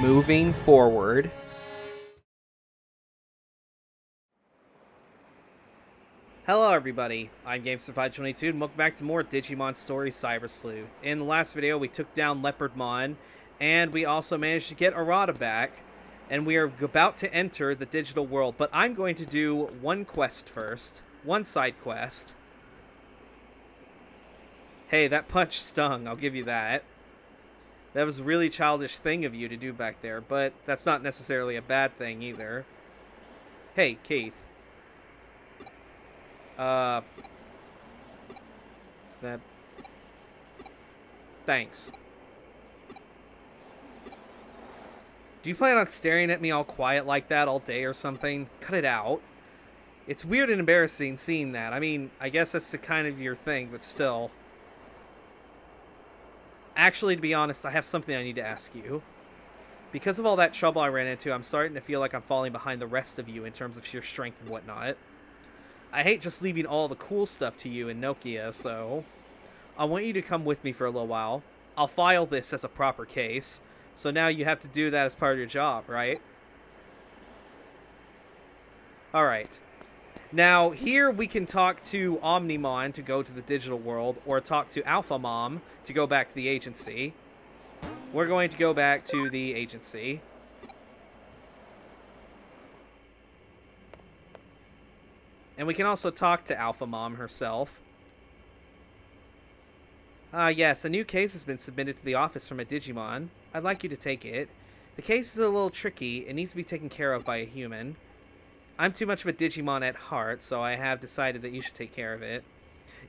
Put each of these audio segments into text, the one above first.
moving forward. Hello everybody, I'm Gamester522 and welcome back to more Digimon Story Cyber Sleuth. In the last video we took down Leopardmon, and we also managed to get Arata back, and we are about to enter the digital world, but I'm going to do one quest first, one side quest. Hey, that punch stung, I'll give you that. That was a really childish thing of you to do back there, but that's not necessarily a bad thing either. Hey, Keith. That... Thanks. Do you plan on staring at me all quiet like that all day or something? Cut it out. It's weird and embarrassing seeing that. I mean, I guess that's the kind of your thing, but still. Actually, to be honest, I have something I need to ask you. Because of all that trouble I ran into, I'm starting to feel like I'm falling behind the rest of you in terms of sheer strength and whatnot. I hate just leaving all the cool stuff to you and Nokia, so I want you to come with me for a little while. I'll file this as a proper case, so now you have to do that as part of your job, right? Alright. Now, here we can talk to Omnimon to go to the digital world, or talk to Alpha Mom to go back to the agency. We're going to go back to the agency. And we can also talk to Alpha Mom herself. Yes, a new case has been submitted to the office from a Digimon. I'd like you to take it. The case is a little tricky. It needs to be taken care of by a human. I'm too much of a Digimon at heart, so I have decided that you should take care of it.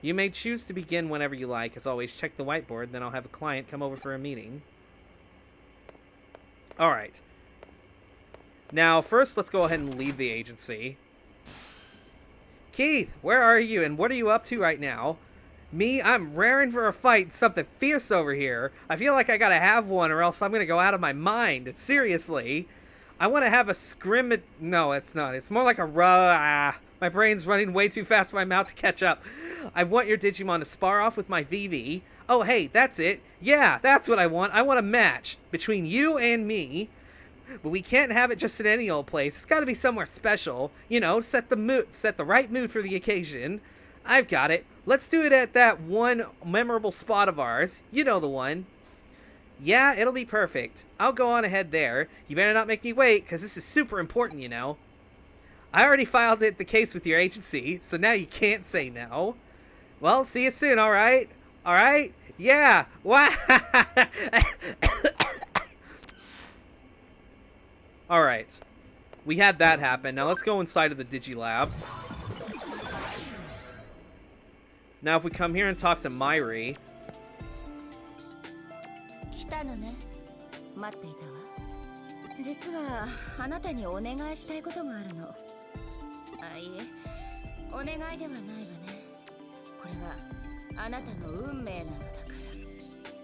You may choose to begin whenever you like. As always, check the whiteboard, then I'll have a client come over for a meeting. Alright. Now, first, let's go ahead and leave the agency. Keith, where are you, and what are you up to right now? Me, I'm raring for a fight, something fierce over here. I feel like I gotta have one, or else I'm gonna go out of my mind. Seriously. I want to have a scrimmage. No, it's not. It's more like a my brain's running way too fast for my mouth to catch up. I want your Digimon to spar off with my VV. Oh, hey, that's it. Yeah, that's what I want. I want a match between you and me. But we can't have it just in any old place. It's got to be somewhere special. You know, set the right mood for the occasion. I've got it. Let's do it at that one memorable spot of ours. You know the one. Yeah, it'll be perfect. I'll go on ahead there. You better not make me wait, because this is super important, you know. I already filed the case with your agency, so now you can't say no. Well, see you soon, alright? Alright? Yeah! Wow! Alright. We had that happen. Now let's go inside of the Digilab. Now if we come here and talk to Myri... 来たのね。待っていたわ。実はあなたにお願いしたいことがあるの。あ、いえ、お願いではないわね。これはあなたの運命なのだか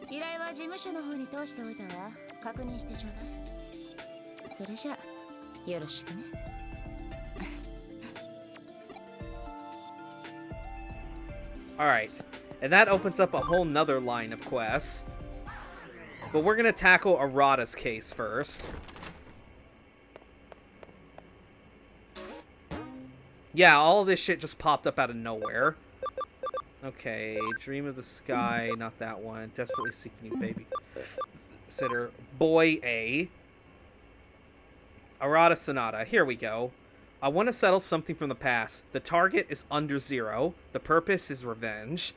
ら。依頼は事務所の方に通しておいたわ。確認してちょうだい。それじゃよろしくね。Alright, and that opens up a whole nother line of quests. But we're gonna tackle Arata's case first. Yeah, all this shit just popped up out of nowhere. Okay, Dream of the Sky, not that one. Desperately Seeking You Baby Sitter. Boy A. Arata Sonata, here we go. I want to settle something from the past. The target is under 0. The purpose is revenge.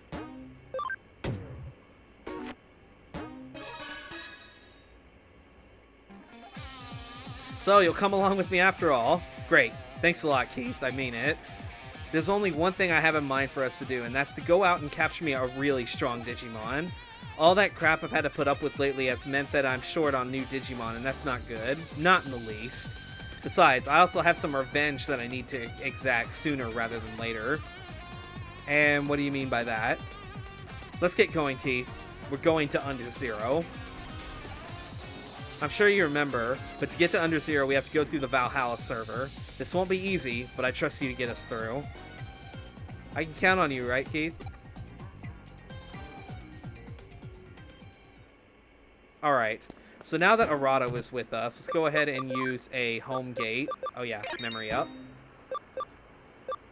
So, you'll come along with me after all? Great. Thanks a lot, Keith. I mean it. There's only one thing I have in mind for us to do, and that's to go out and capture me a really strong Digimon. All that crap I've had to put up with lately has meant that I'm short on new Digimon, and that's not good. Not in the least. Besides, I also have some revenge that I need to exact sooner rather than later. And what do you mean by that? Let's get going, Keith. We're going to under 0. I'm sure you remember, but to get to under 0, we have to go through the Valhalla server. This won't be easy, but I trust you to get us through. I can count on you, right, Keith? Alright. So now that Arado is with us, let's go ahead and use a home gate. Oh yeah, memory up.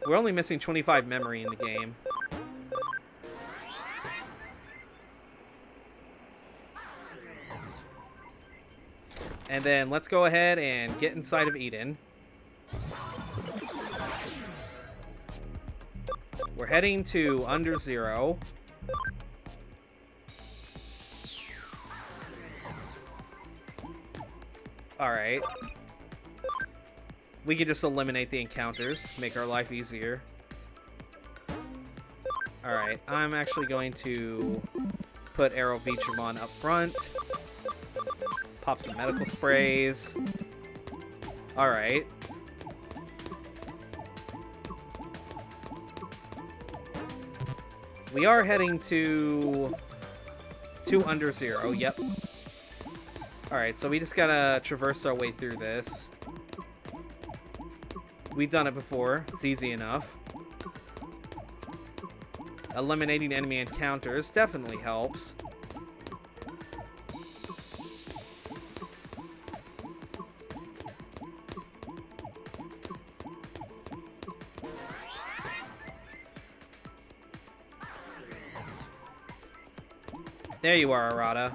We're only missing 25 memory in the game. And then let's go ahead and get inside of Eden. We're heading to Under Zero. Alright. We can just eliminate the encounters, make our life easier. Alright, I'm actually going to put Arrow Vigimon up front. Pop some medical sprays. Alright. We are heading to Under Zero, yep. Alright, so we just gotta traverse our way through this. We've done it before. It's easy enough. Eliminating enemy encounters definitely helps. There you are, Arata.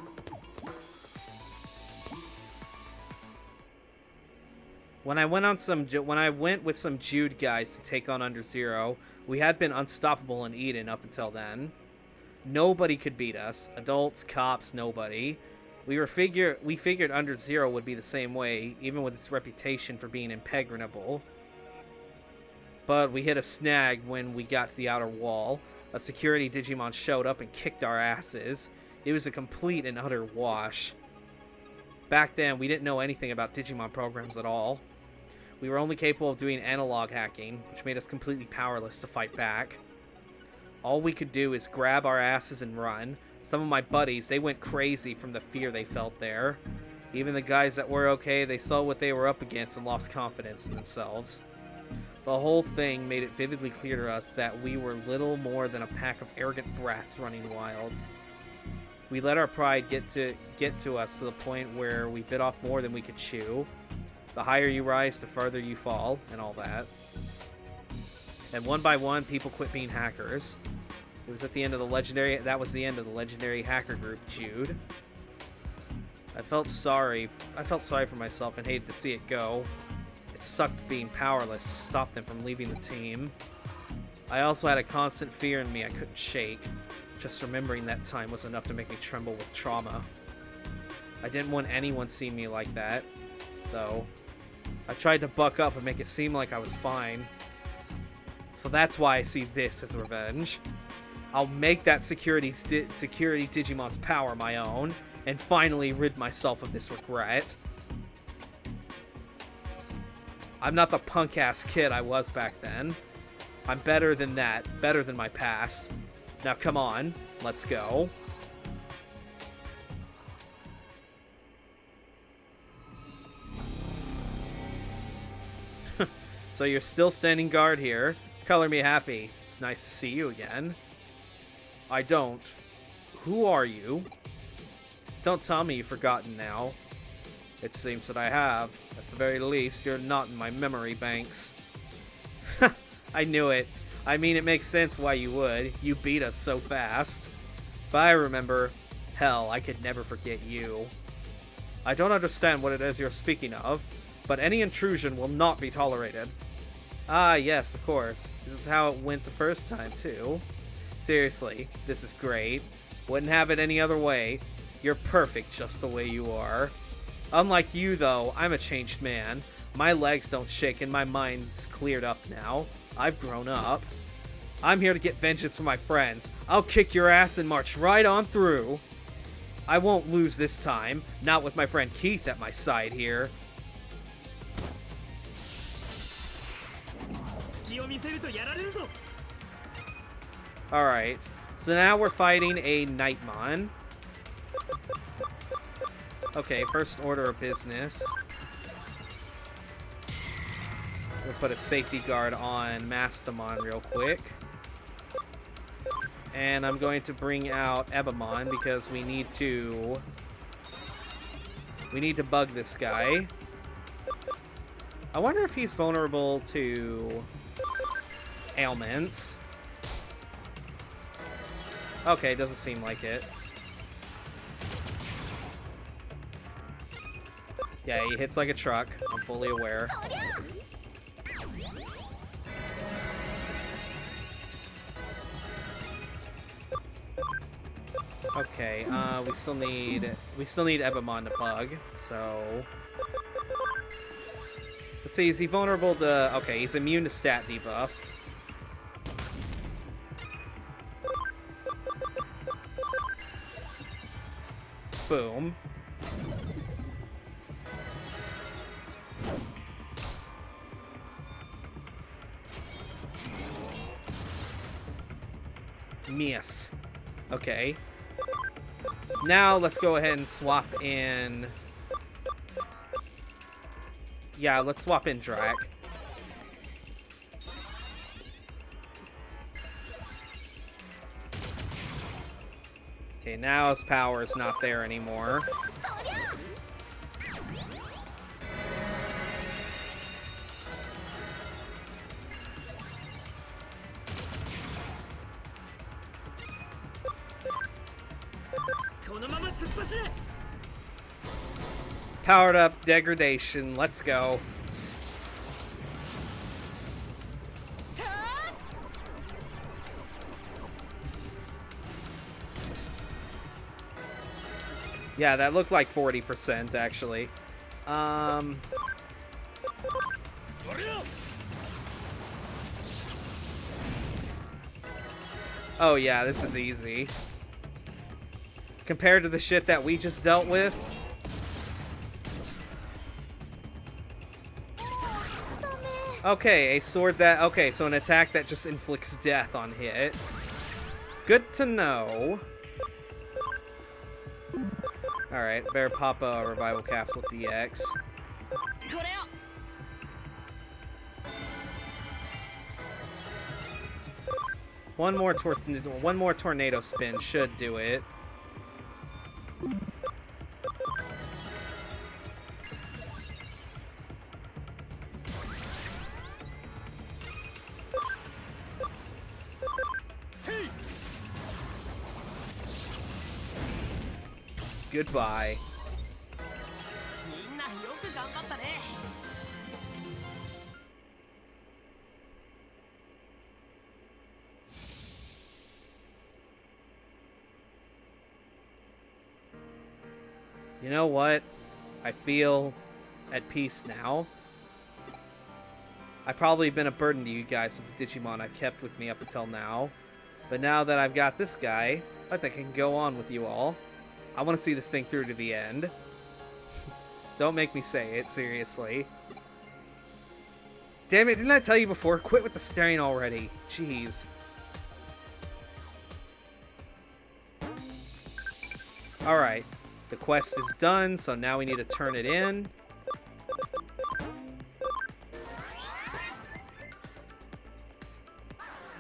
When I went with some Jude guys to take on Under Zero, we had been unstoppable in Eden up until then. Nobody could beat us. Adults, cops, nobody. We figured Under Zero would be the same way, even with its reputation for being impregnable. But we hit a snag when we got to the outer wall. A security Digimon showed up and kicked our asses. It was a complete and utter wash. Back then, we didn't know anything about Digimon programs at all. We were only capable of doing analog hacking, which made us completely powerless to fight back. All we could do is grab our asses and run. Some of my buddies, they went crazy from the fear they felt there. Even the guys that were okay, they saw what they were up against and lost confidence in themselves. The whole thing made it vividly clear to us that we were little more than a pack of arrogant brats running wild. We let our pride get to us to the point where we bit off more than we could chew. The higher you rise, the farther you fall, and all that. And one by one, people quit being hackers. It was at the end of the legendary. That was the end of the legendary hacker group, Jude. I felt sorry for myself and hated to see it go. It sucked being powerless to stop them from leaving the team. I also had a constant fear in me I couldn't shake. Just remembering that time was enough to make me tremble with trauma. I didn't want anyone seeing me like that, though. I tried to buck up and make it seem like I was fine. So that's why I see this as revenge. I'll make that security Digimon's power my own, and finally rid myself of this regret. I'm not the punk-ass kid I was back then. I'm better than that, better than my past. Now come on, let's go. So you're still standing guard here. Color me happy. It's nice to see you again. I don't. Who are you? Don't tell me you've forgotten now. It seems that I have. At the very least, you're not in my memory banks. I knew it. I mean, it makes sense why you would. You beat us so fast. But I remember. Hell, I could never forget you. I don't understand what it is you're speaking of, but any intrusion will not be tolerated. Ah, yes, of course. This is how it went the first time, too. Seriously, this is great. Wouldn't have it any other way. You're perfect just the way you are. Unlike you, though, I'm a changed man. My legs don't shake and my mind's cleared up now. I've grown up. I'm here to get vengeance for my friends. I'll kick your ass and march right on through. I won't lose this time. Not with my friend Keith at my side here. Alright, so now we're fighting a Nightmon. Okay, first order of business. We'll put a safety guard on Mastamon real quick. And I'm going to bring out Ebamon because we need to We need to bug this guy. I wonder if he's vulnerable to ailments. Okay, doesn't seem like it. Yeah, he hits like a truck. I'm fully aware. Okay, we still need Ebamon to bug, so let's see, is he vulnerable to... Okay, he's immune to stat debuffs. Boom. Miss. Okay. Now let's go ahead and swap in... Yeah, let's swap in Drac. Okay, now his power is not there anymore. Powered up degradation. Let's go. Yeah, that looked like 40% actually. Oh yeah, this is easy. Compared to the shit that we just dealt with. Okay, a sword that... Okay, so an attack that just inflicts death on hit. Good to know. Alright, better pop a Revival Capsule DX. One more tornado spin should do it. Goodbye. You know what? I feel at peace now. I've probably been a burden to you guys with the Digimon I've kept with me up until now. But now that I've got this guy, I think I can go on with you all. I want to see this thing through to the end. Don't make me say it, seriously. Damn it, didn't I tell you before? Quit with the staring already. Jeez. Alright. The quest is done, so now we need to turn it in.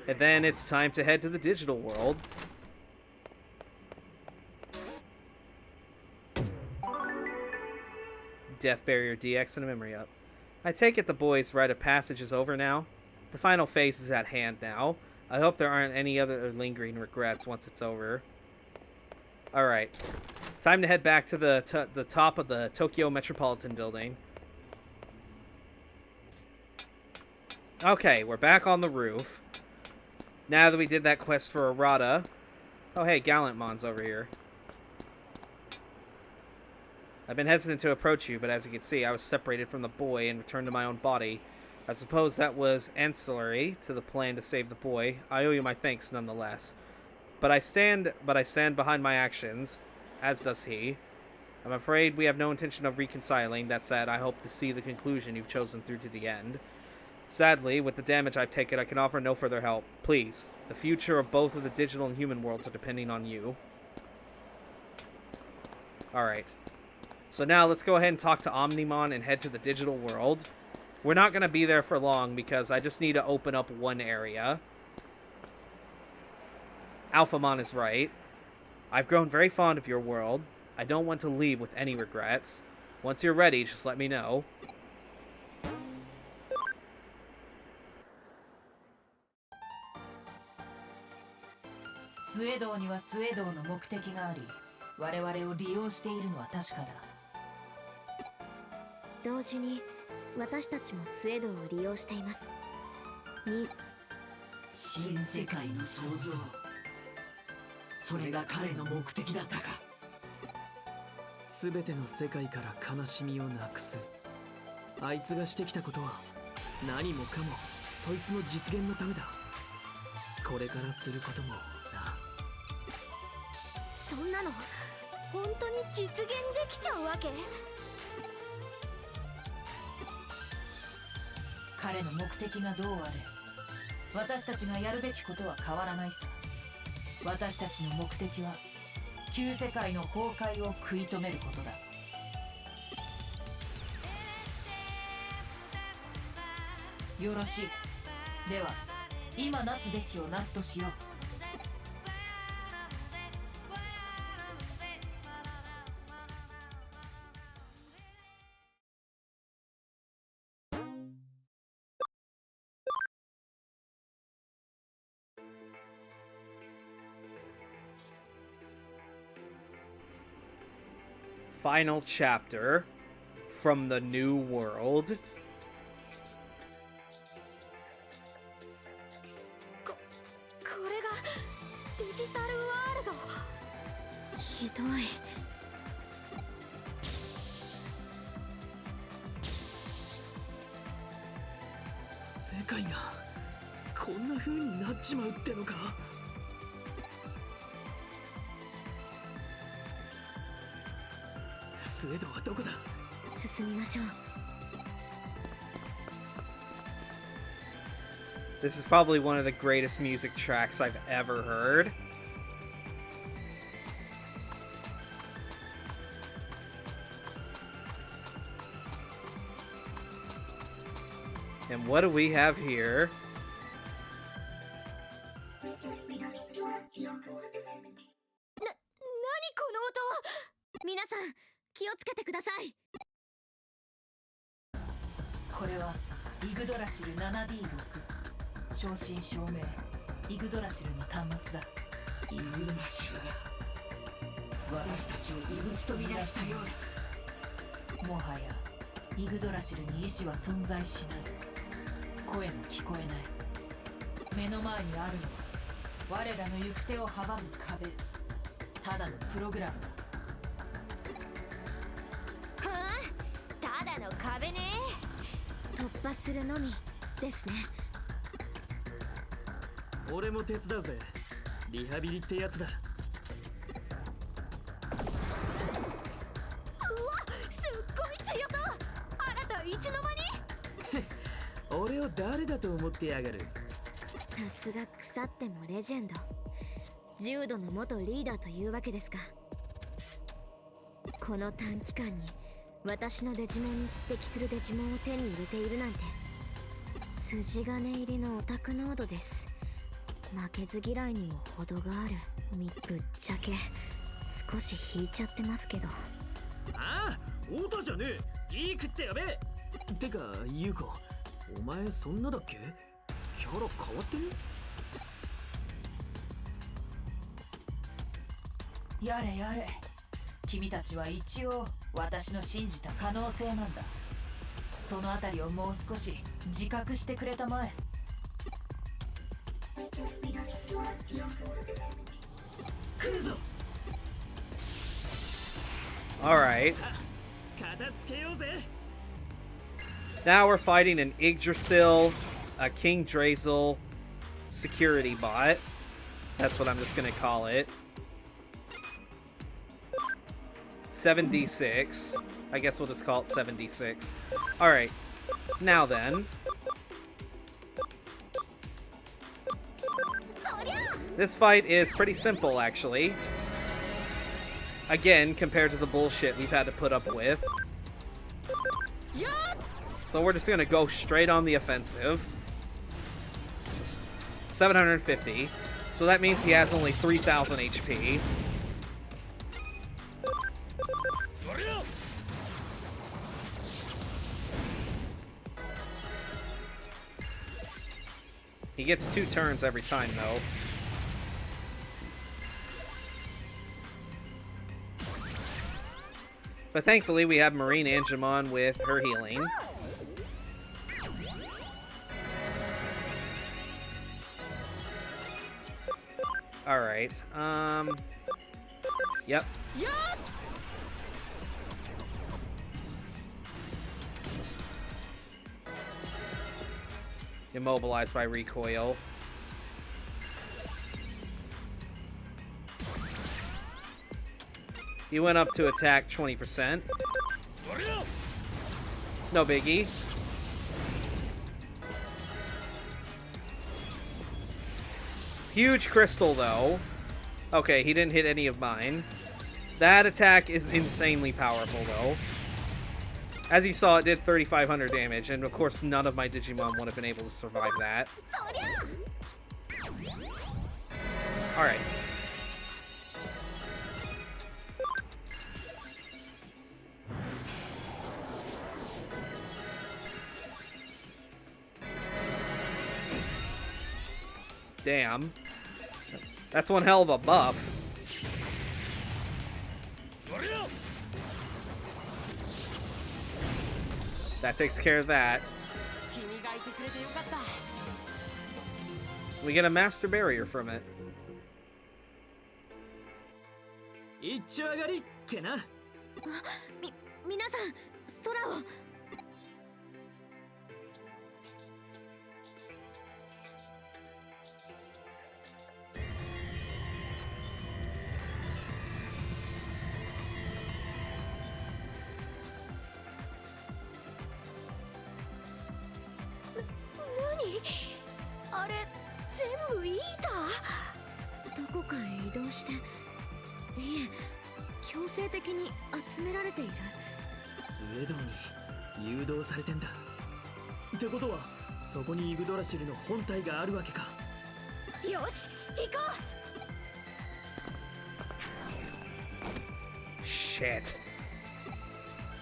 And then it's time to head to the digital world. Death Barrier DX and a memory up. I take it the boys' rite of passage is over now. The final phase is at hand now. I hope there aren't any other lingering regrets once it's over. Alright. Time to head back to the top of the Tokyo Metropolitan Building. Okay, we're back on the roof. Now that we did that quest for Arata. Oh hey, Gallantmon's over here. I've been hesitant to approach you, but as you can see, I was separated from the boy and returned to my own body. I suppose that was ancillary to the plan to save the boy. I owe you my thanks nonetheless. But I stand behind my actions, as does he. I'm afraid we have no intention of reconciling. That said, I hope to see the conclusion you've chosen through to the end. Sadly, with the damage I've taken, I can offer no further help. Please, the future of both of the digital and human worlds are depending on you. Alright. So now let's go ahead and talk to Omnimon and head to the digital world. We're not going to be there for long because I just need to open up one area. Alphamon is right. I've grown very fond of your world. I don't want to leave with any regrets. Once you're ready, just let me know. スウェードにはスウェードの目的があり、我々を利用しているのは確かだ。同時に私たちもスエドを利用しています。新世界の創造、それが彼の目的だったか。全ての世界から悲しみをなくす。あいつがしてきたことは何もかもそいつの実現のためだ。これからすることもな。そんなの本当に実現できちゃうわけ？彼の目的がどうあれ、私たちがやるべきことは変わらないさ。私たちの目的は旧世界の崩壊を食い止めることだ。よろしい。では今なすべきをなすとしよう。Final chapter from the new world. これがデジタルワールド。ひどい。世界がこんな風になっちまうってのか。スウェードはどこだ？進みましょう。 This is probably one of the greatest music tracks I've ever heard. And what do we have here? 何この音。皆さん気をつけてください。これはイグドラシル 7D6、 正真正銘イグドラシルの端末だ。イグドラシルが私たちを異物と見なしたようだ。もはやイグドラシルに意志は存在しない。声も聞こえない。目の前にあるのは我らの行く手を阻む壁、ただのプログラムだ。はあ、ただの壁ね。突破するのみですね。俺も手伝うぜ。リハビリってやつだ。うわ、すっごい強そう。あなたいつの間に？俺を誰だと思ってやがる。さすが腐ってもレジェンド。重度の元リーダーというわけですか。この短期間に私のデジモンに匹敵するデジモンを手に入れているなんて、筋金入りのオタクノードです。負けず嫌いにも程がある。ぶっちゃけ少し引いちゃってますけど。ああ、オタじゃねえ。いい食ってやべえ。てかユウコ、お前そんなだっけ？キャラ変わってね？やれやれ、君たちは一応私の信じた可能性なんだ。そのあたりをもう少し自覚してくれたまえ。来るぞ。 Alright. 片付けようぜ。 Now we're fighting an Yggdrasil, a King Drazel security bot. That's what I'm just gonna call it. 7d6. I guess we'll just call it 7d6. Alright. Now then. This fight is pretty simple, actually. Again, compared to the bullshit we've had to put up with. So we're just gonna go straight on the offensive. 750. So that means he has only 3,000 HP. He gets 2 turns every time, though. But thankfully, we have Marine Angemon with her healing. Alright, Yep. Immobilized by recoil. He went up to attack 20%. No biggie. Huge crystal, though. Okay, he didn't hit any of mine. That attack is insanely powerful, though. As you saw, it did 3,500 damage, and of course none of my Digimon would have been able to survive that. Alright. Damn. That's one hell of a buff. That takes care of that. We get a master barrier from it. いっちょ上がりっけな。皆さん空を。あれ全部イーター？どこかへ移動して、いえ強制的に集められている。スウェードに誘導されてんだ。ってことはそこにイグドラシルの本体があるわけか。よし行こう。 Shit.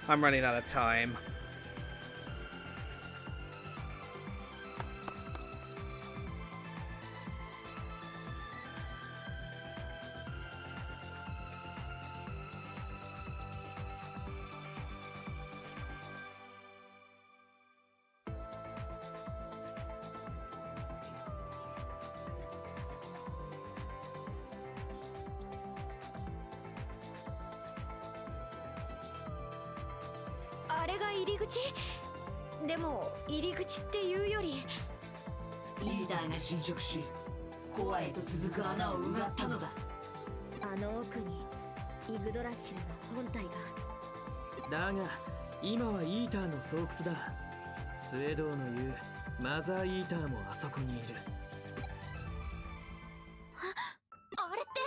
I'm running out of time.「あれが入り口？でも入り口っていうよりリーダーが侵食しコアへと続く穴を埋まったのだ。あの奥にイグドラッシュの本体が。だが今はイーターの巣窟だ。スウェードの言うマザーイーターもあそこにいる。あれって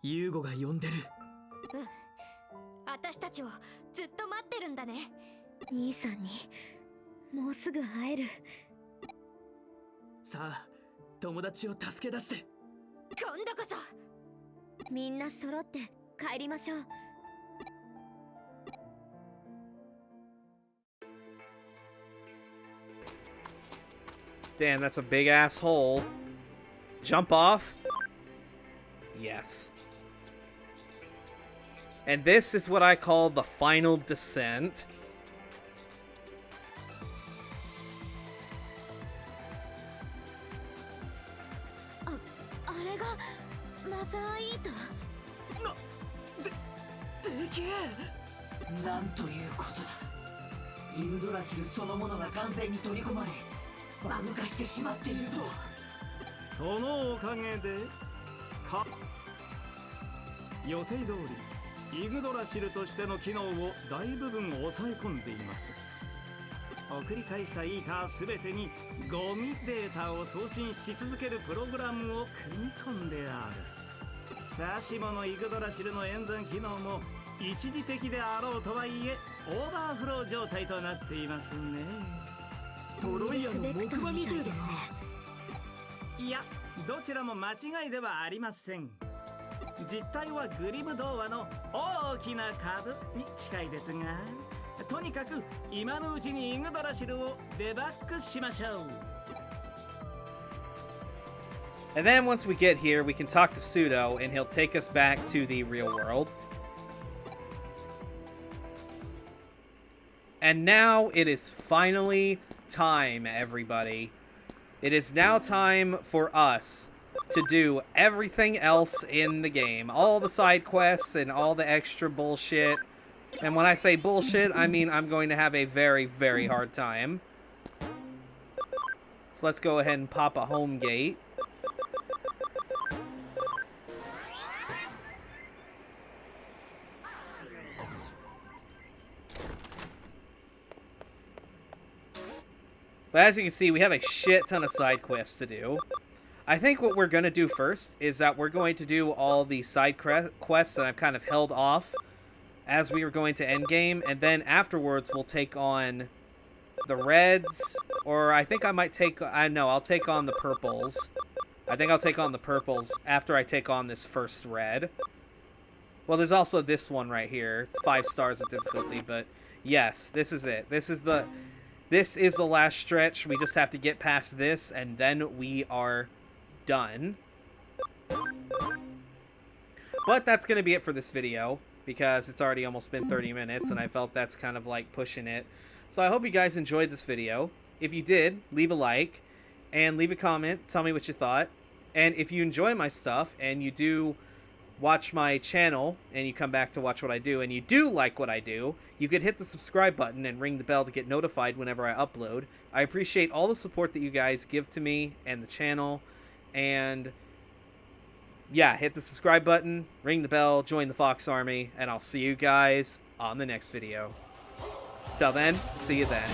ユーゴが呼んでる。うん、私たちをずっと待ってるんだね。兄さんにもうすぐ会える。さあ友達を助け出して。今度こそみんな揃って帰りましょう。Damn, that's a big ass hole. Jump off? Yes. And this is what I call the final descent. あれがマザーイーター？でけえ。なんということだ。イグドラシルそのものが完全に取り込まれバグ化してしまっているとは。そのおかげで予定通りイグドラシルとしての機能を大部分抑え込んでいます。送り返したイーターすべてにゴミデータを送信し続けるプログラムを組み込んである。さしものイグドラシルの演算機能も一時的であろうとはいえオーバーフロー状態となっていますね。トロイヤの木馬みたいですね。いや、どちらも間違いではありません。実態はグリム童話の大きな株に近いですが、とにかく今のうちにイグドラシルをデバッグしましょう。 And then once we get here, we can talk to Pseudo, and he'll take us back to the real world. And now it is finally time, everybody. It is now time for us to do everything else in the game. All the side quests and all the extra bullshit. And when I say bullshit, I mean I'm going to have a very, very hard time. So let's go ahead and pop a home gate. But as you can see, we have a shit ton of side quests to do. I think what we're going to do first is that we're going to do all the side quests that I've kind of held off as we were going to endgame, and then afterwards we'll take on the reds, or I think I might take... I'll take on the purples. I think I'll take on the purples after I take on this first red. Well, there's also this one right here. It's 5 stars of difficulty, but yes, this is it. This is the last stretch. We just have to get past this, and then we are done. But that's going to be it for this video, because it's already almost been 30 minutes, and I felt that's kind of like pushing it. So I hope you guys enjoyed this video. If you did, leave a like, and leave a comment. Tell me what you thought. And if you enjoy my stuff, and you do watch my channel, and you come back to watch what I do, and you do like what I do, you could hit the subscribe button and ring the bell to get notified whenever I upload. I appreciate all the support that you guys give to me and the channel. And yeah, hit the subscribe button, ring the bell, join the Fox Army, and I'll see you guys on the next video. Till then, see you then.